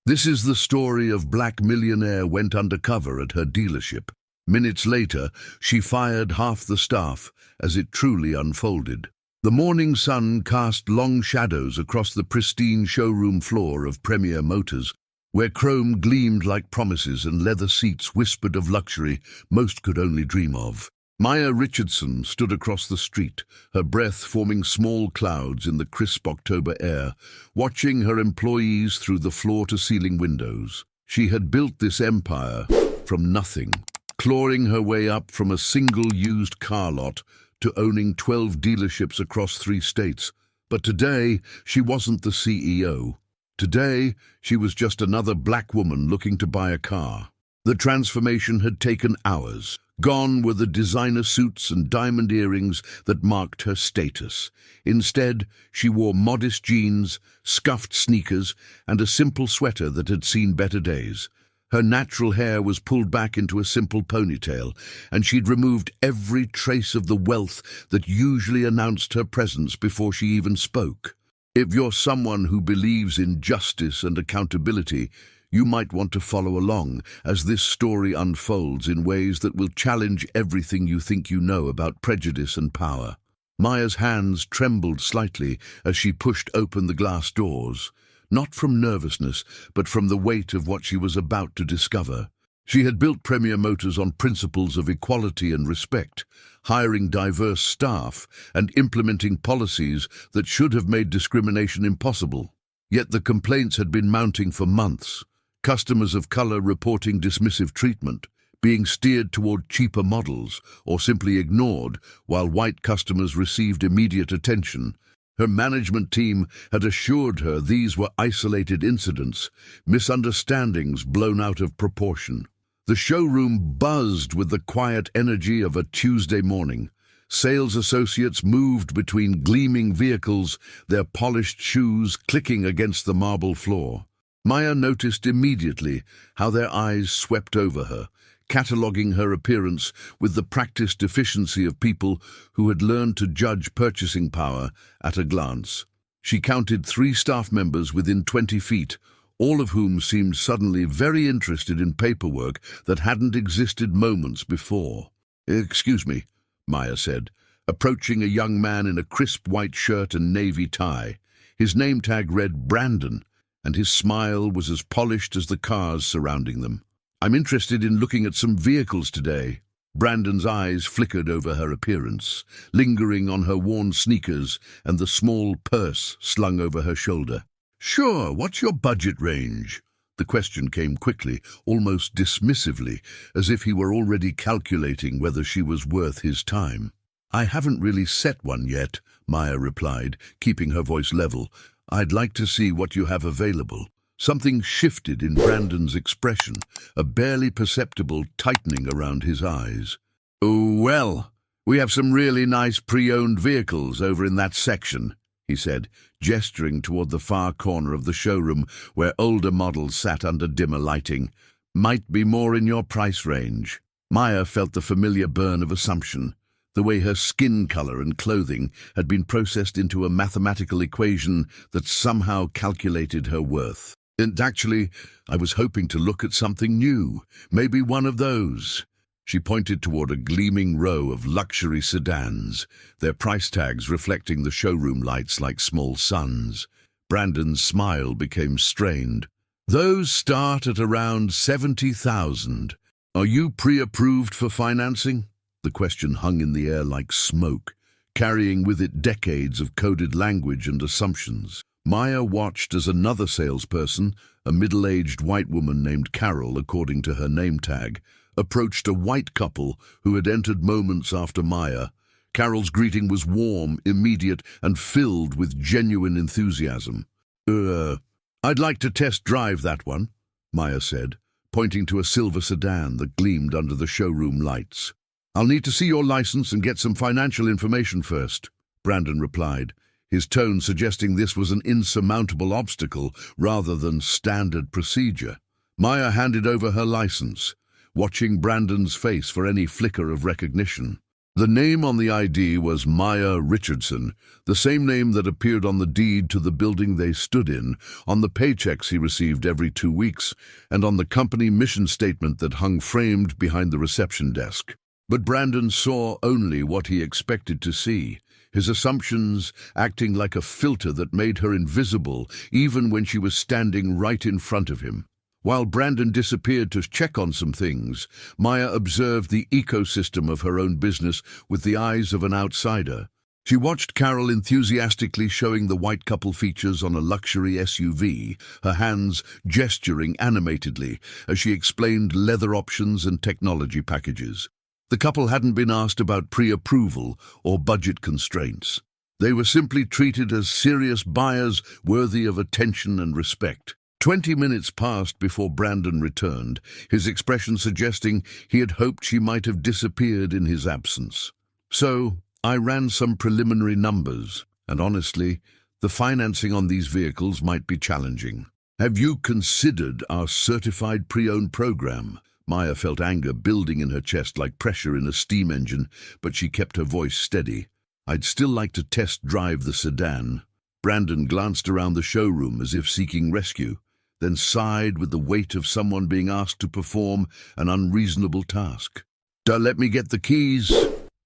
This is the story of Black Millionaire went undercover at her dealership. Minutes later, she fired half the staff as it truly unfolded. The morning sun cast long shadows across the pristine showroom floor of Premier Motors, where chrome gleamed like promises and leather seats whispered of luxury most could only dream of. Maya Richardson stood across the street, her breath forming small clouds in the crisp October air, watching her employees through the floor-to-ceiling windows. She had built this empire from nothing, clawing her way up from a single used car lot to owning 12 dealerships across 3 states. But today, she wasn't the CEO. Today, she was just another black woman looking to buy a car. The transformation had taken hours. Gone were the designer suits and diamond earrings that marked her status. Instead, she wore modest jeans, scuffed sneakers, and a simple sweater that had seen better days. Her natural hair was pulled back into a simple ponytail, and she'd removed every trace of the wealth that usually announced her presence before she even spoke. If you're someone who believes in justice and accountability, you might want to follow along as this story unfolds in ways that will challenge everything you think you know about prejudice and power. Maya's hands trembled slightly as she pushed open the glass doors, not from nervousness, but from the weight of what she was about to discover. She had built Premier Motors on principles of equality and respect, hiring diverse staff and implementing policies that should have made discrimination impossible. Yet the complaints had been mounting for months. Customers of color reporting dismissive treatment, being steered toward cheaper models, or simply ignored, while white customers received immediate attention. Her management team had assured her these were isolated incidents, misunderstandings blown out of proportion. The showroom buzzed with the quiet energy of a Tuesday morning. Sales associates moved between gleaming vehicles, their polished shoes clicking against the marble floor. Maya noticed immediately how their eyes swept over her, cataloguing her appearance with the practiced efficiency of people who had learned to judge purchasing power at a glance. She counted 3 staff members within 20 feet, all of whom seemed suddenly very interested in paperwork that hadn't existed moments before. "Excuse me," Maya said, approaching a young man in a crisp white shirt and navy tie. His name tag read Brandon, and his smile was as polished as the cars surrounding them. "I'm interested in looking at some vehicles today." Brandon's eyes flickered over her appearance, lingering on her worn sneakers and the small purse slung over her shoulder. "Sure, what's your budget range?" The question came quickly, almost dismissively, as if he were already calculating whether she was worth his time. "I haven't really set one yet," Maya replied, keeping her voice level. "I'd like to see what you have available." Something shifted in Brandon's expression, a barely perceptible tightening around his eyes. "Oh, well, we have some really nice pre-owned vehicles over in that section," he said, gesturing toward the far corner of the showroom where older models sat under dimmer lighting. "Might be more in your price range." Maya felt the familiar burn of assumption. The way her skin color and clothing had been processed into a mathematical equation that somehow calculated her worth. "And actually, I was hoping to look at something new, maybe one of those." She pointed toward a gleaming row of luxury sedans, their price tags reflecting the showroom lights like small suns. Brandon's smile became strained. "Those start at around 70,000. Are you pre-approved for financing?" The question hung in the air like smoke, carrying with it decades of coded language and assumptions. Maya watched as another salesperson, a middle-aged white woman named Carol according to her name tag, approached a white couple who had entered moments after Maya. Carol's greeting was warm, immediate, and filled with genuine enthusiasm. I'd like to test drive that one," Maya said, pointing to a silver sedan that gleamed under the showroom lights. "I'll need to see your license and get some financial information first," Brandon replied, his tone suggesting this was an insurmountable obstacle rather than standard procedure. Maya handed over her license, watching Brandon's face for any flicker of recognition. The name on the ID was Maya Richardson, the same name that appeared on the deed to the building they stood in, on the paychecks he received every 2 weeks, and on the company mission statement that hung framed behind the reception desk. But Brandon saw only what he expected to see, his assumptions acting like a filter that made her invisible even when she was standing right in front of him. While Brandon disappeared to check on some things, Maya observed the ecosystem of her own business with the eyes of an outsider. She watched Carol enthusiastically showing the white couple features on a luxury SUV, her hands gesturing animatedly as she explained leather options and technology packages. The couple hadn't been asked about pre-approval or budget constraints. They were simply treated as serious buyers worthy of attention and respect. 20 minutes passed before Brandon returned, his expression suggesting he had hoped she might have disappeared in his absence. So, I ran some preliminary numbers, and honestly, the financing on these vehicles might be challenging. Have you considered our certified pre-owned program? Maya felt anger building in her chest like pressure in a steam engine, but she kept her voice steady. I'd still like to test drive the sedan. Brandon glanced around the showroom as if seeking rescue, then sighed with the weight of someone being asked to perform an unreasonable task. Let me get the keys.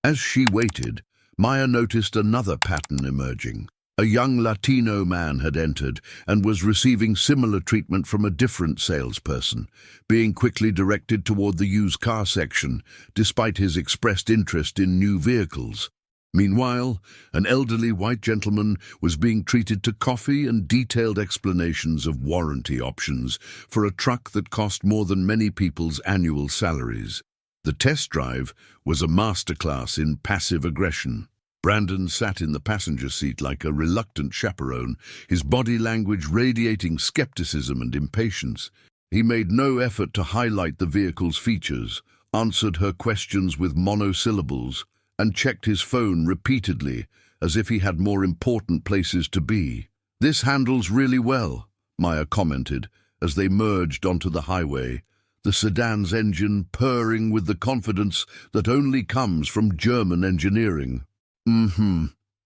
As she waited, Maya noticed another pattern emerging. A young Latino man had entered and was receiving similar treatment from a different salesperson, being quickly directed toward the used car section, despite his expressed interest in new vehicles. Meanwhile, an elderly white gentleman was being treated to coffee and detailed explanations of warranty options for a truck that cost more than many people's annual salaries. The test drive was a masterclass in passive aggression. Brandon sat in the passenger seat like a reluctant chaperone, his body language radiating skepticism and impatience. He made no effort to highlight the vehicle's features, answered her questions with monosyllables, and checked his phone repeatedly, as if he had more important places to be. "This handles really well," Maya commented, as they merged onto the highway, the sedan's engine purring with the confidence that only comes from German engineering.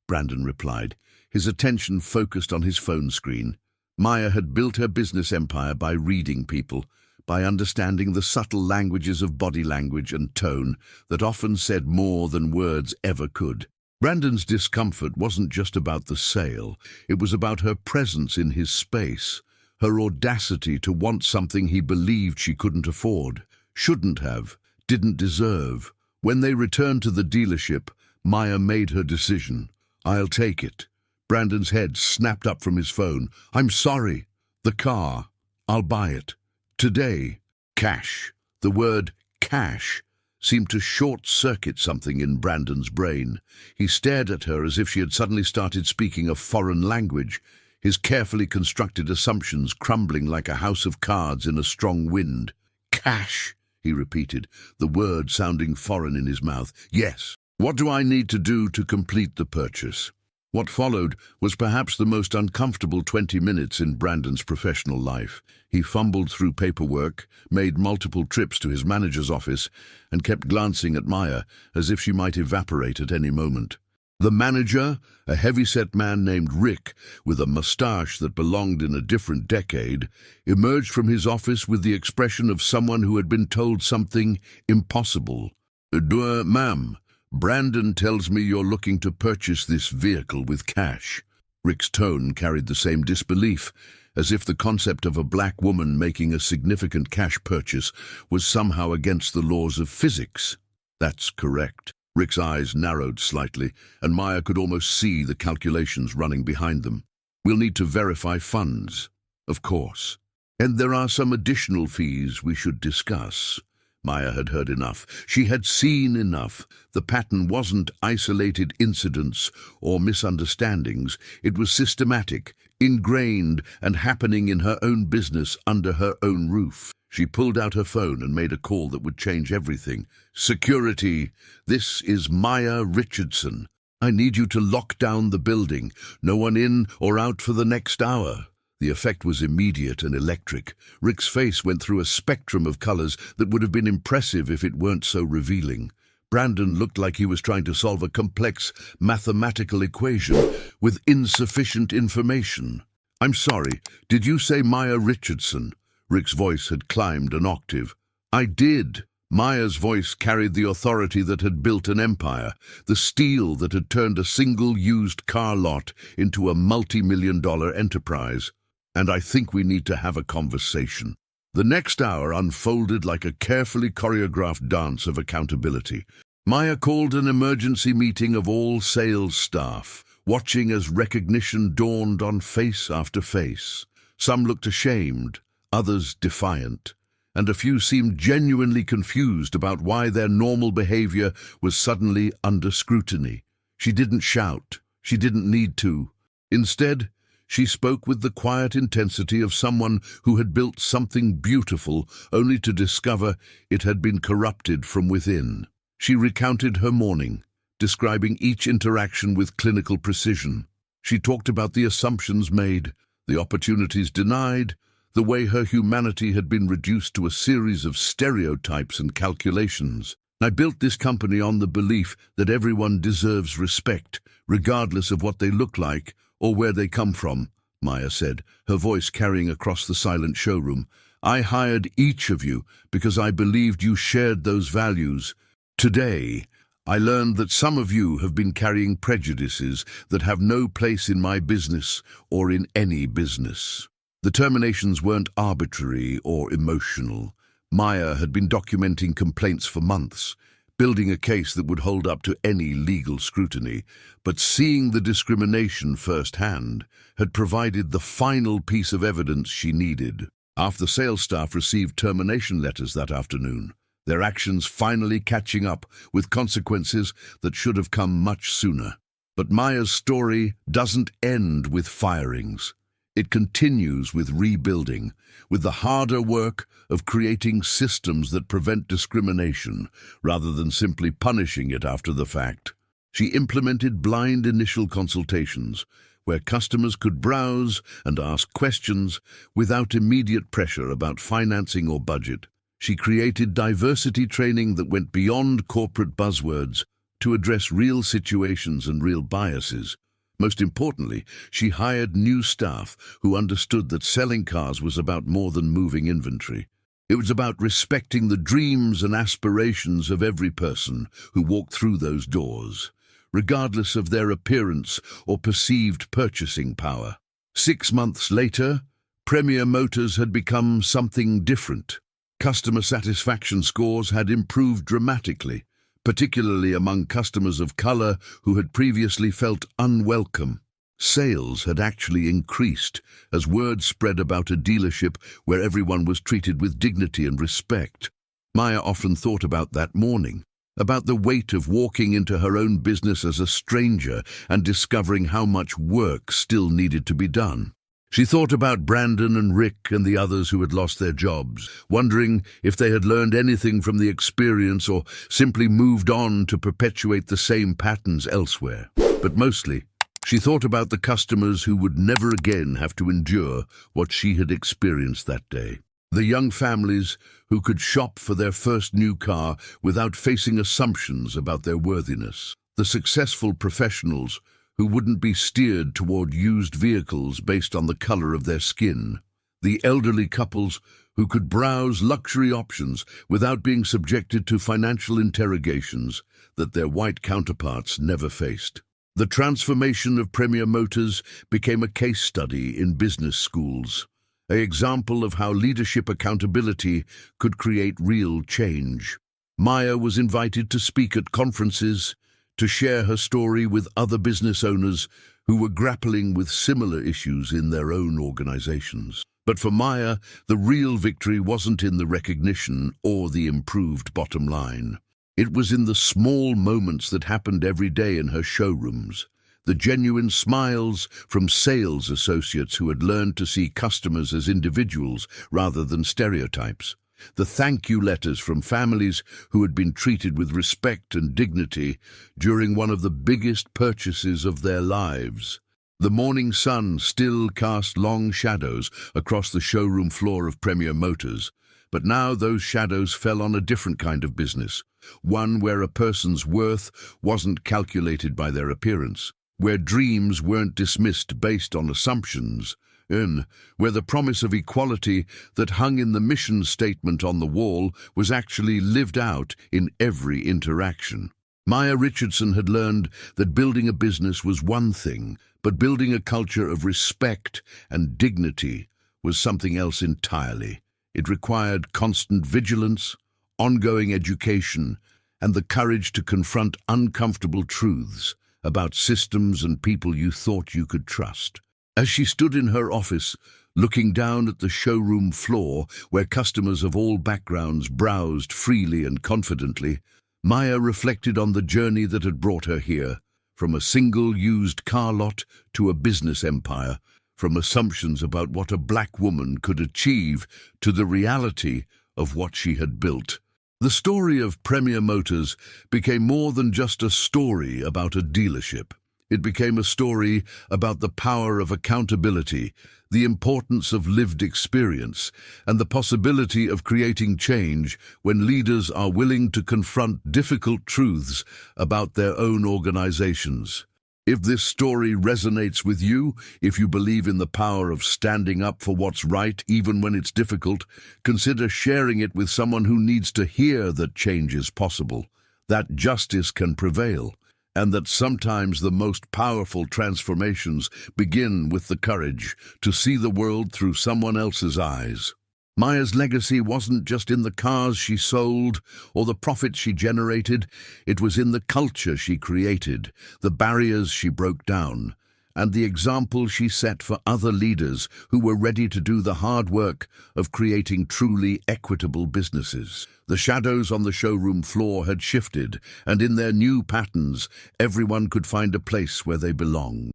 Brandon replied, his attention focused on his phone screen. Maya had built her business empire by reading people, by understanding the subtle languages of body language and tone that often said more than words ever could. Brandon's discomfort wasn't just about the sale, it was about her presence in his space, her audacity to want something he believed she couldn't afford, shouldn't have, didn't deserve. When they returned to the dealership, Maya made her decision. "I'll take it." Brandon's head snapped up from his phone. "I'm sorry. The car. I'll buy it. Today." Cash. The word cash seemed to short-circuit something in Brandon's brain. He stared at her as if she had suddenly started speaking a foreign language, his carefully constructed assumptions crumbling like a house of cards in a strong wind. "Cash," he repeated, the word sounding foreign in his mouth. "Yes. What do I need to do to complete the purchase?" What followed was perhaps the most uncomfortable 20 minutes in Brandon's professional life. He fumbled through paperwork, made multiple trips to his manager's office, and kept glancing at Maya as if she might evaporate at any moment. The manager, a heavy-set man named Rick, with a mustache that belonged in a different decade, emerged from his office with the expression of someone who had been told something impossible. Ma'am, Brandon tells me you're looking to purchase this vehicle with cash." Rick's tone carried the same disbelief, as if the concept of a black woman making a significant cash purchase was somehow against the laws of physics. "That's correct." Rick's eyes narrowed slightly, and Maya could almost see the calculations running behind them. "We'll need to verify funds." "Of course. And there are some additional fees we should discuss." Maya had heard enough. She had seen enough. The pattern wasn't isolated incidents or misunderstandings. It was systematic, ingrained, and happening in her own business under her own roof. She pulled out her phone and made a call that would change everything. "Security, this is Maya Richardson. I need you to lock down the building. No one in or out for the next hour." The effect was immediate and electric. Rick's face went through a spectrum of colors that would have been impressive if it weren't so revealing. Brandon looked like he was trying to solve a complex mathematical equation with insufficient information. "I'm sorry, did you say Maya Richardson?" Rick's voice had climbed an octave. "I did." Maya's voice carried the authority that had built an empire, the steel that had turned a single used car lot into a multi-million-dollar enterprise. "And I think we need to have a conversation." The next hour unfolded like a carefully choreographed dance of accountability. Maya called an emergency meeting of all sales staff, watching as recognition dawned on face after face. Some looked ashamed, others defiant, and a few seemed genuinely confused about why their normal behavior was suddenly under scrutiny. She didn't shout. She didn't need to. Instead, she spoke with the quiet intensity of someone who had built something beautiful only to discover it had been corrupted from within. She recounted her morning, describing each interaction with clinical precision. She talked about the assumptions made, the opportunities denied, the way her humanity had been reduced to a series of stereotypes and calculations. "I built this company on the belief that everyone deserves respect, regardless of what they look like or where they come from," Maya said, her voice carrying across the silent showroom. "I hired each of you because I believed you shared those values. Today, I learned that some of you have been carrying prejudices that have no place in my business or in any business." The terminations weren't arbitrary or emotional. Maya had been documenting complaints for months, building a case that would hold up to any legal scrutiny, but seeing the discrimination firsthand had provided the final piece of evidence she needed. After sales staff received termination letters that afternoon, their actions finally catching up with consequences that should have come much sooner. But Maya's story doesn't end with firings. It continues with rebuilding, with the harder work of creating systems that prevent discrimination, rather than simply punishing it after the fact. She implemented blind initial consultations, where customers could browse and ask questions without immediate pressure about financing or budget. She created diversity training that went beyond corporate buzzwords to address real situations and real biases. Most importantly, she hired new staff who understood that selling cars was about more than moving inventory. It was about respecting the dreams and aspirations of every person who walked through those doors, regardless of their appearance or perceived purchasing power. 6 months later, Premier Motors had become something different. Customer satisfaction scores had improved dramatically, particularly among customers of color who had previously felt unwelcome. Sales had actually increased as word spread about a dealership where everyone was treated with dignity and respect. Maya often thought about that morning, about the weight of walking into her own business as a stranger and discovering how much work still needed to be done. She thought about Brandon and Rick and the others who had lost their jobs, wondering if they had learned anything from the experience or simply moved on to perpetuate the same patterns elsewhere. But mostly, she thought about the customers who would never again have to endure what she had experienced that day. The young families who could shop for their first new car without facing assumptions about their worthiness. The successful professionals who wouldn't be steered toward used vehicles based on the color of their skin. The elderly couples who could browse luxury options without being subjected to financial interrogations that their white counterparts never faced. The transformation of Premier Motors became a case study in business schools, an example of how leadership accountability could create real change. Maya was invited to speak at conferences, to share her story with other business owners who were grappling with similar issues in their own organizations. But for Maya, the real victory wasn't in the recognition or the improved bottom line. It was in the small moments that happened every day in her showrooms, the genuine smiles from sales associates who had learned to see customers as individuals rather than stereotypes, the thank you letters from families who had been treated with respect and dignity during one of the biggest purchases of their lives. The morning sun still cast long shadows across the showroom floor of Premier Motors, But now those shadows fell on a different kind of business, one where a person's worth wasn't calculated by their appearance, where dreams weren't dismissed based on assumptions, and where the promise of equality that hung in the mission statement on the wall was actually lived out in every interaction. Maya Richardson had learned that building a business was one thing, but building a culture of respect and dignity was something else entirely. It required constant vigilance, ongoing education, and the courage to confront uncomfortable truths about systems and people you thought you could trust. As she stood in her office, looking down at the showroom floor where customers of all backgrounds browsed freely and confidently, Maya reflected on the journey that had brought her here, from a single used car lot to a business empire, from assumptions about what a black woman could achieve to the reality of what she had built. The story of Premier Motors became more than just a story about a dealership. It became a story about the power of accountability, the importance of lived experience, and the possibility of creating change when leaders are willing to confront difficult truths about their own organizations. If this story resonates with you, if you believe in the power of standing up for what's right even when it's difficult, consider sharing it with someone who needs to hear that change is possible, that justice can prevail, and that sometimes the most powerful transformations begin with the courage to see the world through someone else's eyes. Maya's legacy wasn't just in the cars she sold or the profits she generated, it was in the culture she created, the barriers she broke down, and the example she set for other leaders who were ready to do the hard work of creating truly equitable businesses. The shadows on the showroom floor had shifted, and in their new patterns, everyone could find a place where they belonged.